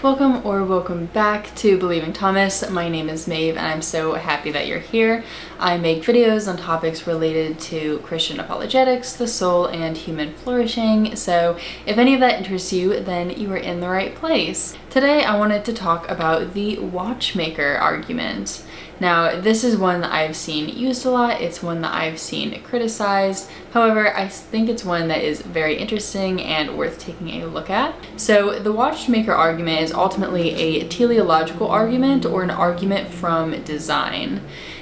Welcome or welcome back to Believing Thomas. My name is Maeve and I'm so happy that you're here. I make videos on topics related to Christian apologetics, the soul, and human flourishing, so if any of that interests you, then you are in the right place. Today I wanted to talk about the Watchmaker argument. Now, this is one that I've seen used a lot, it's one that I've seen criticized, however, I think it's one that is very interesting and worth taking a look at. So, the Watchmaker argument is ultimately a teleological argument or an argument from design.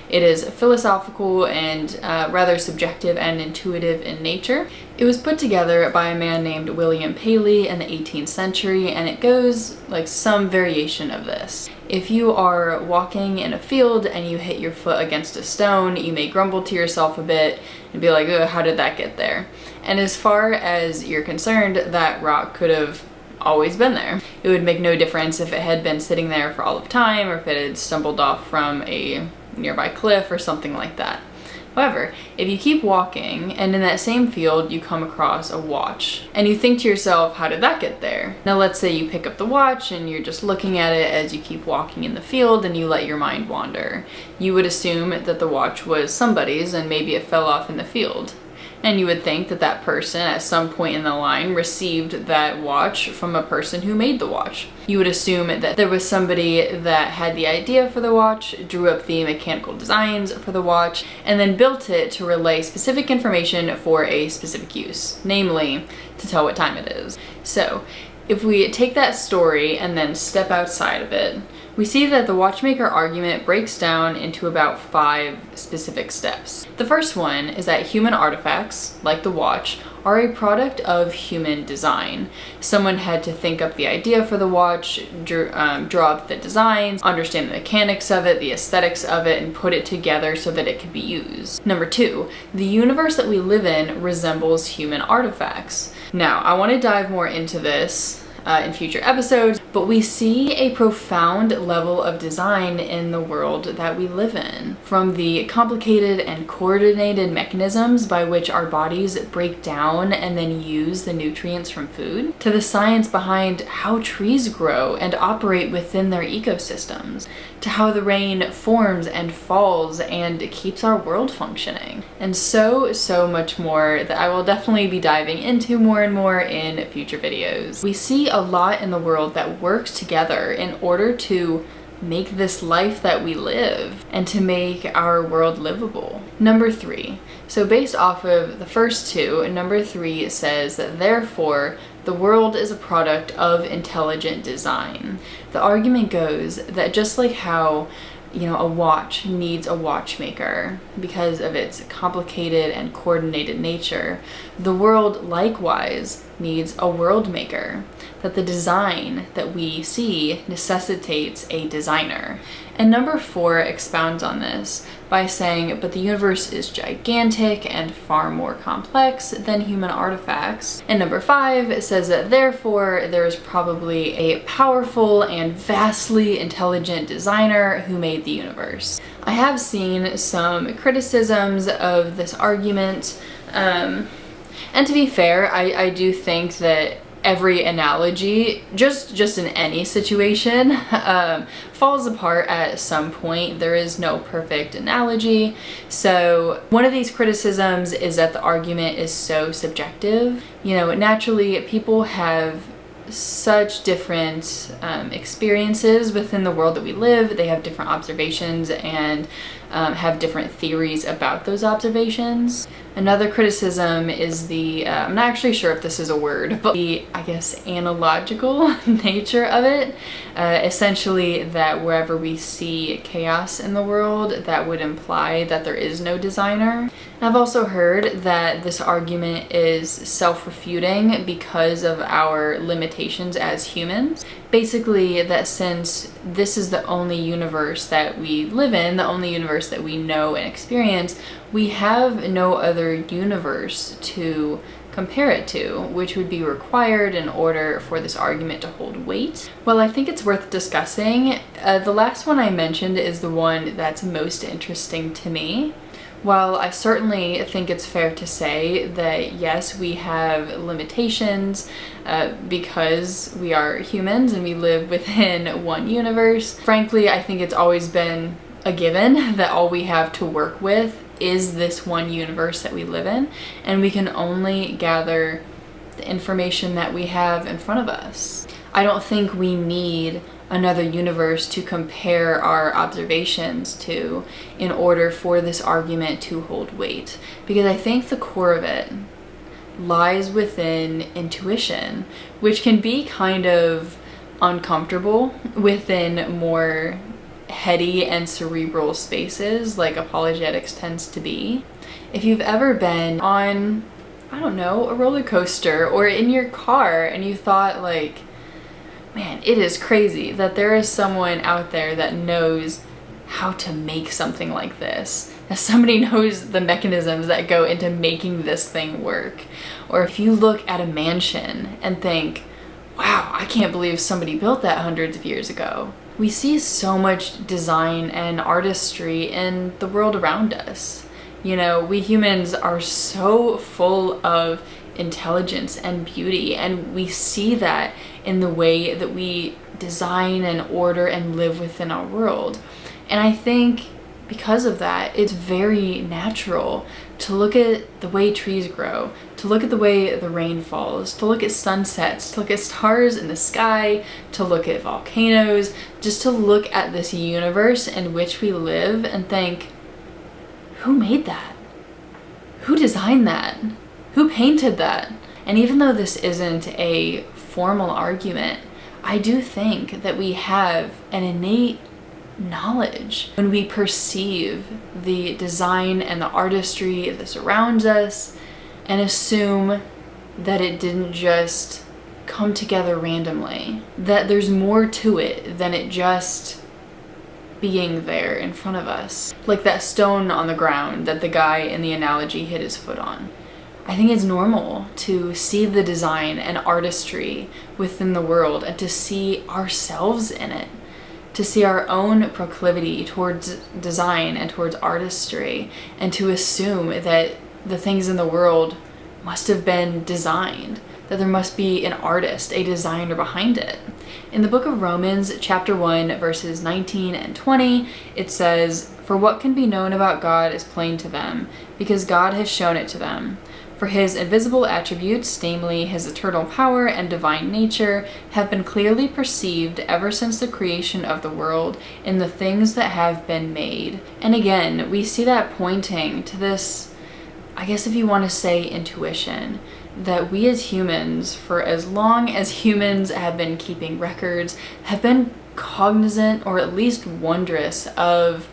It is philosophical and rather subjective and intuitive in nature. It was put together by a man named William Paley in the 18th century, and it goes like some variation of this. If you are walking in a field and you hit your foot against a stone, you may grumble to yourself a bit and be like, oh, how did that get there? And as far as you're concerned, that rock could have always been there. It would make no difference if it had been sitting there for all of time or if it had stumbled off from a nearby cliff or something like that. However, if you keep walking and in that same field you come across a watch and you think to yourself, how did that get there? Now let's say you pick up the watch and you're just looking at it as you keep walking in the field and you let your mind wander. You would assume that the watch was somebody's and maybe it fell off in the field. And you would think that that person at some point in the line received that watch from a person who made the watch. You would assume that there was somebody that had the idea for the watch, drew up the mechanical designs for the watch, and then built it to relay specific information for a specific use, namely to tell what time it is. So, if we take that story and then step outside of it, we see that the Watchmaker argument breaks down into about 5 specific steps. The first one is that human artifacts, like the watch, are a product of human design. Someone had to think up the idea for the watch, draw up the designs, understand the mechanics of it, the aesthetics of it, and put it together so that it could be used. Number 2, the universe that we live in resembles human artifacts. Now, I want to dive more into this in future episodes, but we see a profound level of design in the world that we live in. From the complicated and coordinated mechanisms by which our bodies break down and then use the nutrients from food, to the science behind how trees grow and operate within their ecosystems, to how the rain forms and falls and keeps our world functioning, and so much more that I will definitely be diving into more and more in future videos. We see a lot in the world that works together in order to make this life that we live and to make our world livable. Number 3. So based off of the first 2, number 3 says that therefore the world is a product of intelligent design. The argument goes that just like how a watch needs a watchmaker because of its complicated and coordinated nature, the world likewise needs a world maker. That the design that we see necessitates a designer. And number 4 expounds on this by saying, but the universe is gigantic and far more complex than human artifacts. And number 5 says that therefore there is probably a powerful and vastly intelligent designer who made the universe. I have seen some criticisms of this argument, and to be fair, I do think that every analogy, just in any situation, falls apart at some point. There is no perfect analogy. So one of these criticisms is that the argument is so subjective. Naturally, people have such different experiences within the world that we live. They have different observations and have different theories about those observations. Another criticism is the, I'm not actually sure if this is a word, but the, analogical nature of it. Essentially that wherever we see chaos in the world, that would imply that there is no designer. I've also heard that this argument is self-refuting because of our limitations as humans. Basically, that since this is the only universe that we live in, the only universe that we know and experience, we have no other universe to compare it to, which would be required in order for this argument to hold weight. Well, I think it's worth discussing. The last one I mentioned is the one that's most interesting to me, While I certainly think it's fair to say that yes, we have limitations because we are humans and we live within one universe, frankly, I think it's always been a given that all we have to work with is this one universe that we live in, and we can only gather the information that we have in front of us. I don't think we need another universe to compare our observations to in order for this argument to hold weight, because I think the core of it lies within intuition, which can be kind of uncomfortable within more heady and cerebral spaces like apologetics tends to be. If you've ever been on, I don't know, a roller coaster or in your car and you thought like, man, it is crazy that there is someone out there that knows how to make something like this, that somebody knows the mechanisms that go into making this thing work. Or if you look at a mansion and think, wow, I can't believe somebody built that hundreds of years ago. We see so much design and artistry in the world around us. You know, we humans are so full of intelligence and beauty, and we see that in the way that we design and order and live within our world. And I think because of that, it's very natural to look at the way trees grow, to look at the way the rain falls, to look at sunsets, to look at stars in the sky, to look at volcanoes, just to look at this universe in which we live and think, who made that? Who designed that? Who painted that? And even though this isn't a formal argument, I do think that we have an innate knowledge when we perceive the design and the artistry that surrounds us and assume that it didn't just come together randomly, that there's more to it than it just being there in front of us. Like that stone on the ground that the guy in the analogy hit his foot on. I think it's normal to see the design and artistry within the world and to see ourselves in it, to see our own proclivity towards design and towards artistry, and to assume that the things in the world must have been designed, that there must be an artist, a designer behind it. In the book of Romans, chapter 1, verses 19 and 20, it says, "For what can be known about God is plain to them, because God has shown it to them. For his invisible attributes, namely his eternal power and divine nature, have been clearly perceived ever since the creation of the world in the things that have been made." And again, we see that pointing to this, I guess if you want to say intuition, that we as humans, for as long as humans have been keeping records, have been cognizant or at least wondrous of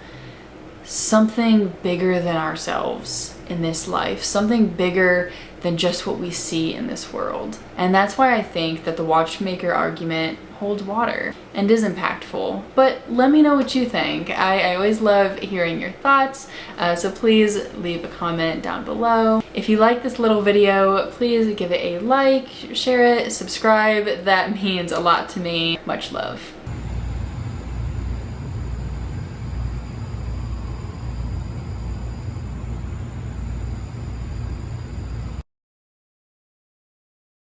something bigger than ourselves in this life, something bigger than just what we see in this world. And that's why I think that the Watchmaker argument holds water and is impactful. But let me know what you think. I always love hearing your thoughts, so please leave a comment down below. If you like this little video, please give it a like, share it, subscribe. That means a lot to me. Much love.